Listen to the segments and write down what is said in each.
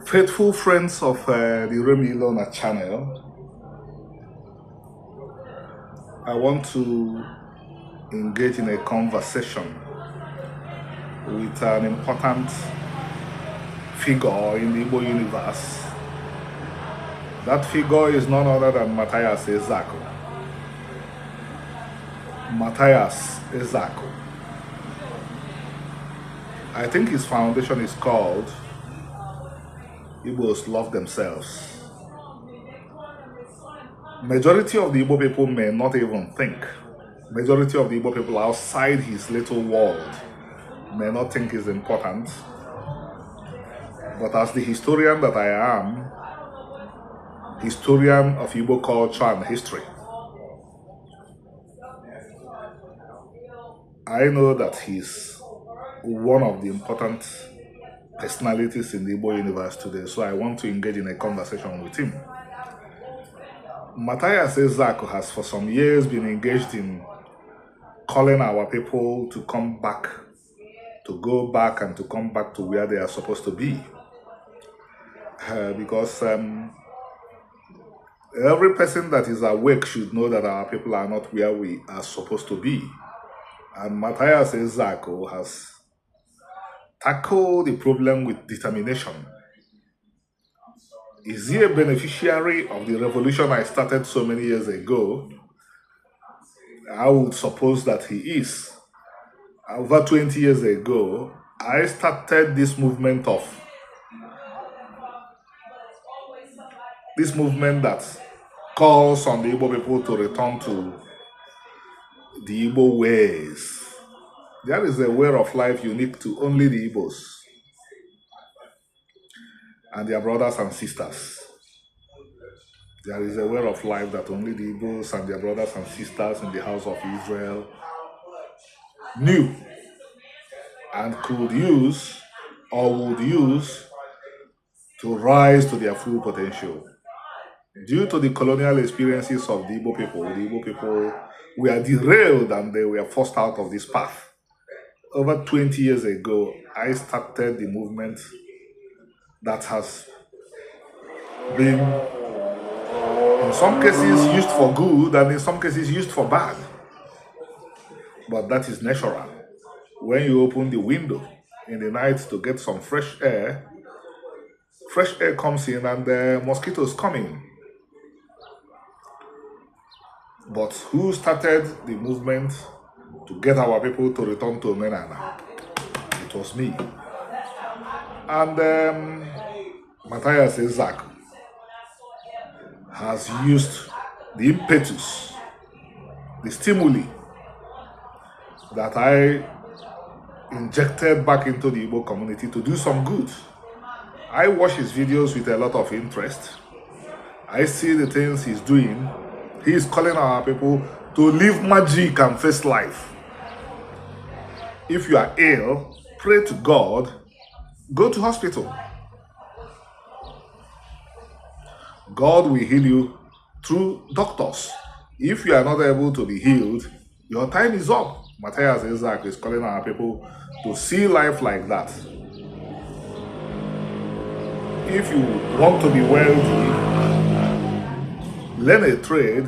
Faithful friends of the Remy Lona channel, I want to engage in a conversation with an important figure in the Igbo universe. That figure is none other than Mathias Ezeaku. Mathias Ezeaku. I think his foundation is called Igbos Love Themselves. Majority of the Igbo people may not even think. Majority of the Igbo people outside his little world may not think is important. But as the historian that I am, historian of Igbo culture and history, I know that he's one of the important personalities in the Igbo universe today, so I want to engage in a conversation with him. Mathias Ezeaku has for some years been engaged in calling our people to come back, to go back and to come back to where they are supposed to be. Because every person that is awake should know that our people are not where we are supposed to be. And Mathias Ezeaku has tackled the problem with determination. Is he a beneficiary of the revolution I started so many years ago? I would suppose that he is. Over 20 years ago, I started this movement that calls on the Igbo people to return to the Igbo ways. There is a way of life unique to only the Igbos and their brothers and sisters. There is a way of life that only the Igbos and their brothers and sisters in the house of Israel knew and could use or would use to rise to their full potential. Due to the colonial experiences of the Igbo people were derailed and they were forced out of this path. Over 20 years ago, I started the movement that has been, in some cases, used for good and in some cases used for bad. But that is natural. When you open the window in the night to get some fresh air comes in and the mosquitoes come in. But who started the movement to get our people to return to Omenana? It was me. And Mathias Ezeaku has used the impetus, the stimuli that I injected back into the Igbo community to do some good. I watch his videos with a lot of interest. I see the things he's doing. He is calling our people to live magic and face life. If you are ill, pray to God, go to hospital. God will heal you through doctors. If you are not able to be healed, your time is up. Mathias Ezeaku is calling our people to see life like that. If you want to be wealthy, learn a trade,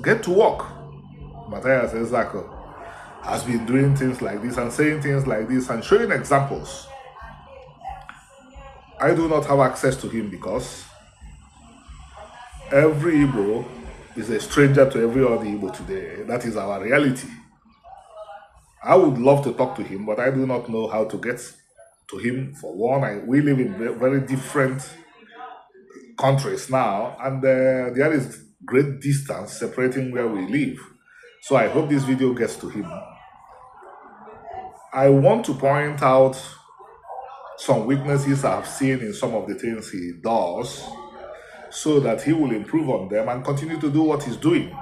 get to work. Mathias Ezeaku has been doing things like this and saying things like this and showing examples. I do not have access to him because every Igbo is a stranger to every other Igbo today. That is our reality. I would love to talk to him, but I do not know how to get to him. For one, we live in very different countries now, and there is great distance separating where we live. So I hope this video gets to him. I want to point out some weaknesses I've seen in some of the things he does so that he will improve on them and continue to do what he's doing.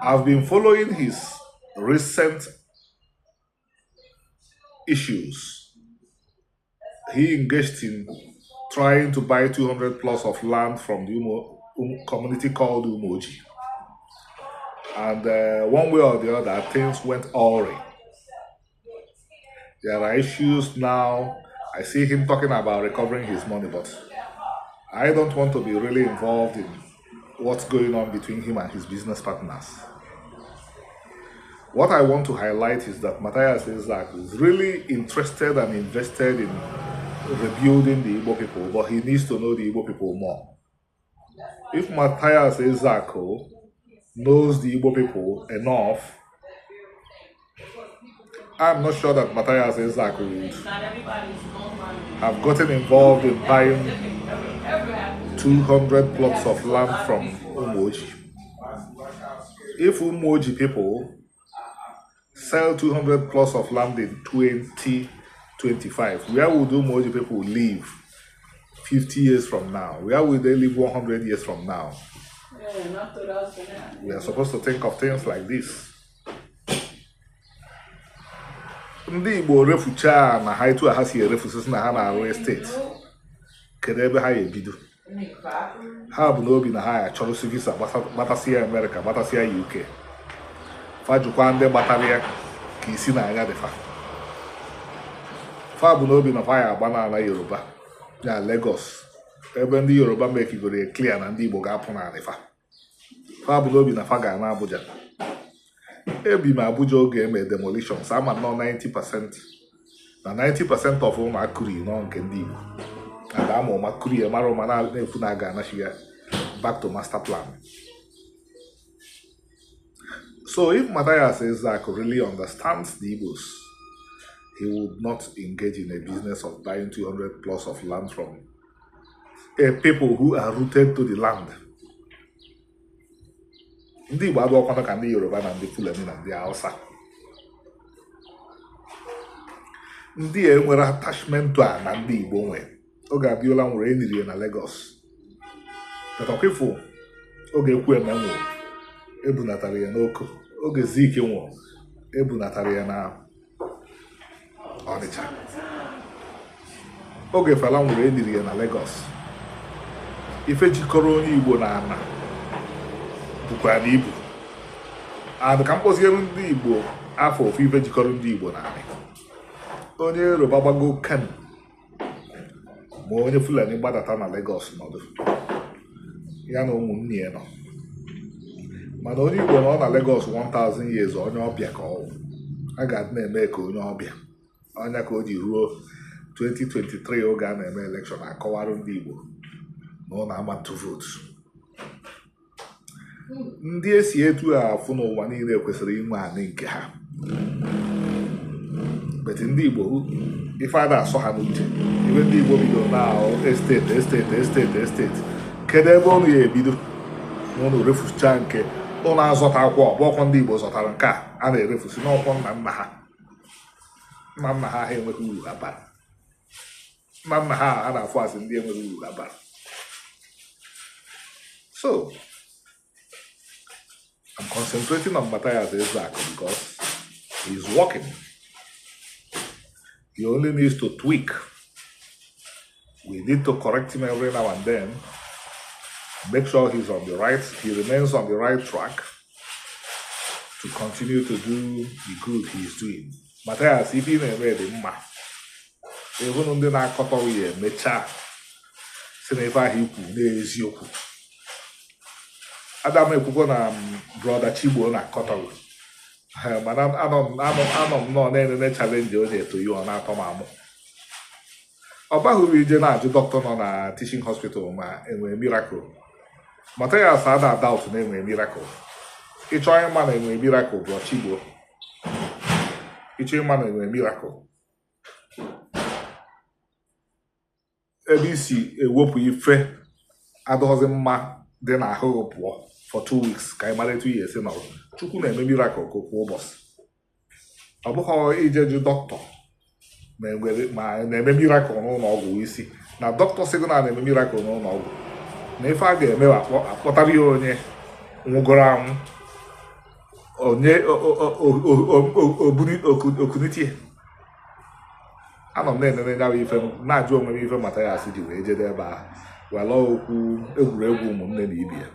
I've been following his recent issues. He engaged in trying to buy 200 plus of land from the community called Umoji. And one way or the other, things went awry. There are issues now. I see him talking about recovering his money, but I don't want to be really involved in what's going on between him and his business partners. What I want to highlight is that Mathias Ezeaku is really interested and invested in rebuilding the Igbo people, but he needs to know the Igbo people more. If Mathias Ezeaku knows the Igbo people enough, I'm not sure that Mathias Ezeaku would have gotten involved in buying 200 plots of land from Umoji. If Umoji people sell 200 plots of land in 2025, where would Umoji people live 50 years from now? Where will they live 100 years from now? We are supposed to think of things like this. Ndị Igbo refucha na ha etu ha si erefusi na ha na-arụ estate, kedu ebe ha ebido? Ha bụ n'obi na ha achọrọsi visa gbatasịa America, gbatasịa UK. Fajukwa ndị gbatara ya ka isi na-anya dịfa. Fa bụ n'obi na fa ya agba n'ala Yoruba na Lagos, ebe ndị Yoruba mekigoro ya clear na ndị Igbo ga-apụ n'ala fa. Fa bụ n'obi na fa ga na Abuja. Ebi m Abuja oge eme demolitions, ama nọ 90%. Na 90% of ụmụ akụri nọ nke ndị Igbo. Aga ama ụmụ akụri ya mara ụma na-efu na aga anachi ya back to master plan. So if Mathias Ezeaku really understands the Igbos, he would not engage in a business of buying 200 plus of land from people who are rooted to the land. Ndị Igbo adụ ọkwanụ ka ndị Yoruba na ndị Fulani na ndị Hausa. Ndị enwere attachment a na ndị Igbo nwe. Oge Abiola nwere eniri na Lagos. Petokwifu oge ekwu eme nwụrụ, ebunatara ya n'Oko. Oge Zik nwụrụ, ebunatara ya na Ọnịcha. Oge Fela nwere eniri ya na Lagos. Ife jikọrọ onye Igbo na ana bụkwa na ibu. Adụ ka mkpọziere ndị Igbo afọ ofu ife jikọrọ ndị Igbo na anị. Onye Yoruba gbago Kano, ma onye Fulani gbadata na Lagos nọdụ ya na ụmụnne ya nọ. Mana onye Igbo nọ na Lagos 1000 years onye ọbịa ka ọ a ga-adị na-eme ka onye ọbịa. Ọnya ka o ji ruo 2023 oge a na-eme election akọwarụ ndị Igbo na ọ na-ama ntụ vootu. Ndị esi etu a afụ n'ụwa niile kwesịrị inwe anị nke ha. But ndị Igbo ife ada asọ ha n'uche. Iwe ndị Igbo bidoro na estate. Kedu ebe ọnụ ya ebido? N'ụlọ refucha nke ụlọ azọta akwa ọgbọkwọ ndị Igbo zọtara nke a na-erefusi n'ọkwọ nna nna ha. Nna nna ha enweghị uru ha bara. Nna nna ha a na-afụ asị ndị enweghị uru ha bara. So I'm concentrating on Mathias Ezeaku because he's working. He only needs to tweak. We need to correct him every now and then. Make sure he remains on the right track to continue to do the good he's doing. Mathias, if he never the ma, even on the Nakotoye, Mecha, Senefa Hiku, Ezeaku. Adam ekwugo na brother Chigbo na Kotoru. Mana anọ nọ na-enene challenge o na-eto ihe ọ na-atọ m amụ. Ọ bahụrụ ije na-ajụ dọkịta nọ na teaching hospital ma enwere miracle. Mathias ada doubt na enwere miracle. Ịchọ ịma na enwere miracle bụ Chigbo. Ịchọ ịma na enwere miracle. Ebe isi ewepụ ife adọghịzị mma dị n'ahụ pụọ for 2 weeks ka ị mara etu ihe esi nọrọ. Chukwu na-eme miracle kwa ụbọchị. Ọ bụghị ije jụ dọkịta ma na-eme miracle n'ụlọ ọgwụ isi na dọkịta sịgo na na-eme miracle n'ụlọ ọgwụ na ife a ga-eme akpọtara ya onye nwụgoro anwụ onye okunitie. Anọ m na-enene nyawa ife na-ajụ onwe m ife Mathias ji wee jede ebe ahụ were okwu egwuregwu ụmụnne na ibe ya.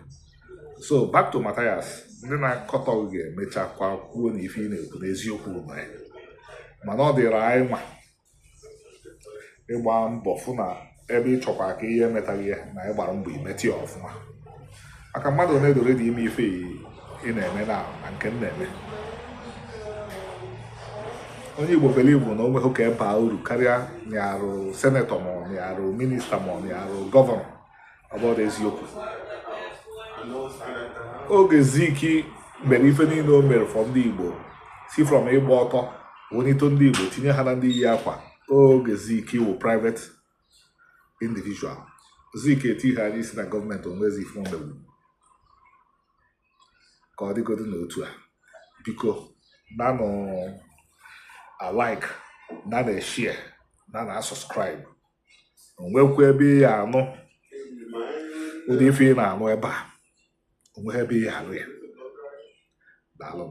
So back to Mathias, ndị na-akọtọ ga-emechakwa kwuo na ife ị na-ekwu n'eziokwu ụmụ ya. mana ọ dịrị anyị nwa ịgba mbọ fụ na ebe ị chọkwa ka ihe emetaghị ya na ị gbara mbọ imeti ya ọfụma maka mmadụ one dore dị ime ife ị na-eme na nke m na-eme onye Igbo believe na onwe ka ebe uru karịa nyarụ senetọ ma ọ nyarụ minista ma ọ nyarụ gọvanọ ọbọdụ eziokwu oge Ezeaku mere ife niile o mere fọ ndị Igbo si from ịgba ọtọ wunito ndị Igbo tinye ha na ndị yi akwa oge Ezeaku wụ private individual Ezeaku etighi anya isi na gọọmenti onwezi ife omegbu ka ọ dịgodo n'otu a biko nanụ like na share na subscribe onwekwa ebe ya anụ ụdị ife ị na-anụ ebe a onwe ebe ya anụ ya daalụ